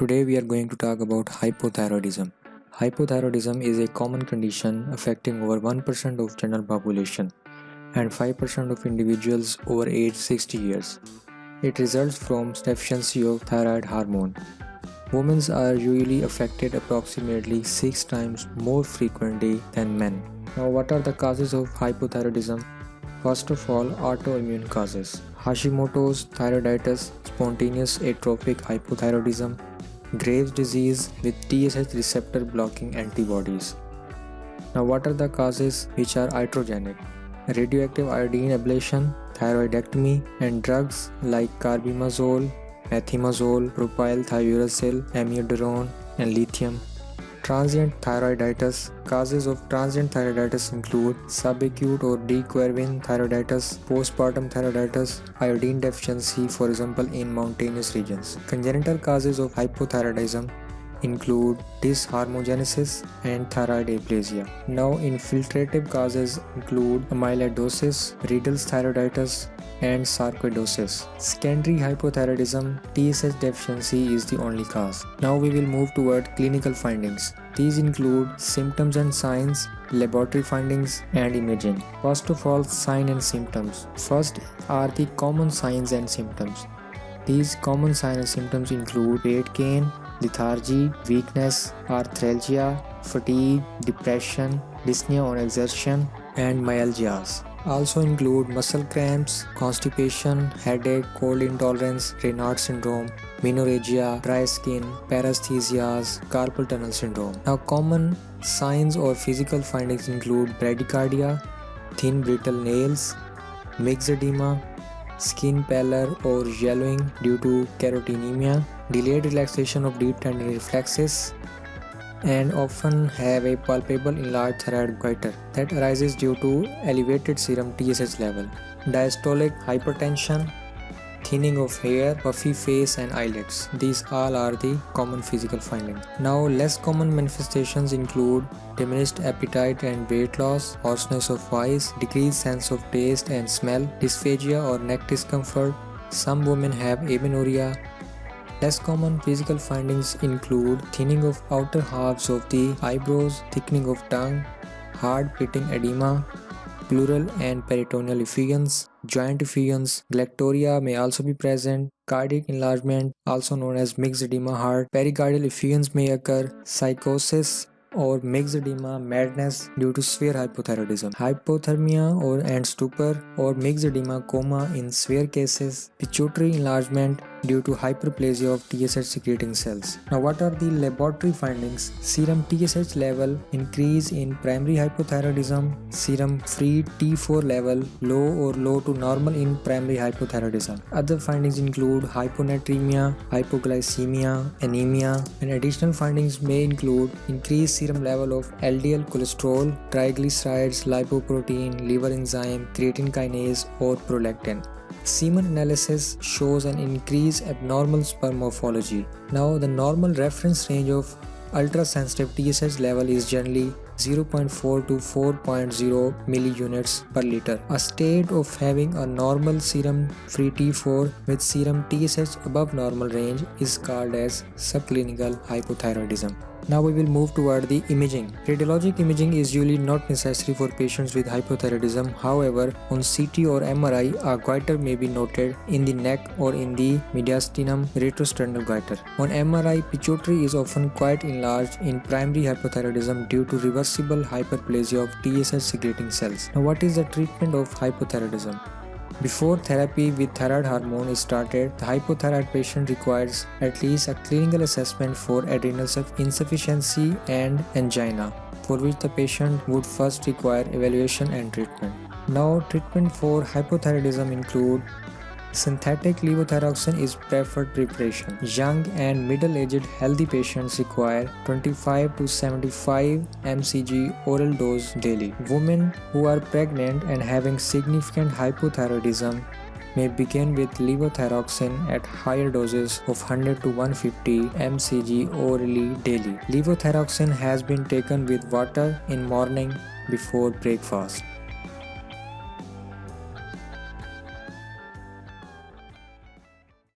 Today we are going to talk about hypothyroidism. Hypothyroidism is a common condition affecting over 1% of general population and 5% of individuals over age 60 years. It results from deficiency of thyroid hormone. Women are usually affected approximately 6 times more frequently than men. Now, what are the causes of hypothyroidism? First of all, autoimmune causes. Hashimoto's thyroiditis, spontaneous atrophic hypothyroidism, Graves' disease with TSH receptor blocking antibodies. Now, what are the causes which are iatrogenic? Radioactive iodine ablation, thyroidectomy, and drugs like carbimazole, methimazole, propylthiouracil, amiodarone, and lithium. Transient thyroiditis. Causes of transient thyroiditis include subacute or dequervin thyroiditis, postpartum thyroiditis, iodine deficiency, for example in mountainous regions. Congenital causes of hypothyroidism include dysharmogenesis and thyroid aplasia. Now, infiltrative causes include amyloidosis, Riedel's thyroiditis, and sarcoidosis. Secondary hypothyroidism, TSH deficiency is the only cause. Now we will move toward clinical findings. These include symptoms and signs, laboratory findings, and imaging. First of all, signs and symptoms. First are the common signs and symptoms. These common signs and symptoms include weight gain, lethargy, weakness, arthralgia, fatigue, depression, dyspnea on exertion, and myalgias. Also include muscle cramps, constipation, headache, cold intolerance, Raynaud syndrome, menorrhagia, dry skin, paresthesias, carpal tunnel syndrome. Now, common signs or physical findings include bradycardia, thin brittle nails, myxedema, skin pallor or yellowing due to carotenemia, delayed relaxation of deep tendon reflexes, and often have a palpable enlarged thyroid goiter that arises due to elevated serum TSH level. Diastolic hypertension, thinning of hair, puffy face and eyelids. These all are the common physical findings. Now, less common manifestations include diminished appetite and weight loss, hoarseness of voice, decreased sense of taste and smell, dysphagia or neck discomfort. Some women have amenorrhea. Less common physical findings include thinning of outer halves of the eyebrows, thickening of tongue, hard pitting edema, pleural and peritoneal effusions, joint effusions. Galactorrhea may also be present. Cardiac enlargement, also known as myxedema heart. Pericardial effusions may occur. Psychosis or myxedema madness due to severe hypothyroidism. Hypothermia and stupor or myxedema coma in severe cases. Pituitary enlargement due to hyperplasia of TSH secreting cells. Now, what are the laboratory findings? Serum TSH level increase in primary hypothyroidism, serum free T4 level low or low to normal in primary hypothyroidism. Other findings include hyponatremia, hypoglycemia, anemia, and additional findings may include increased serum level of LDL cholesterol, triglycerides, lipoprotein, liver enzyme, creatine kinase, or prolactin. Semen analysis shows an increased abnormal sperm morphology. Now, the normal reference range of ultrasensitive TSH level is generally 0.4 to 4.0 milliunits per liter. A state of having a normal serum free T4 with serum TSH above normal range is called as subclinical hypothyroidism. Now we will move toward the imaging. Radiologic imaging is usually not necessary for patients with hypothyroidism. However, on CT or MRI, a goiter may be noted in the neck or in the mediastinum retrosternal goiter. On MRI, pituitary is often quite enlarged in primary hypothyroidism due to reversible hyperplasia of TSH secreting cells. Now, what is the treatment of hypothyroidism? Before therapy with thyroid hormone is started, the hypothyroid patient requires at least a clinical assessment for adrenal insufficiency and angina, for which the patient would first require evaluation and treatment. Now, treatment for hypothyroidism include synthetic levothyroxine is preferred preparation. Young and middle-aged healthy patients require 25 to 75 mcg oral dose daily. Women who are pregnant and having significant hypothyroidism may begin with levothyroxine at higher doses of 100 to 150 mcg orally daily. Levothyroxine has been taken with water in morning before breakfast.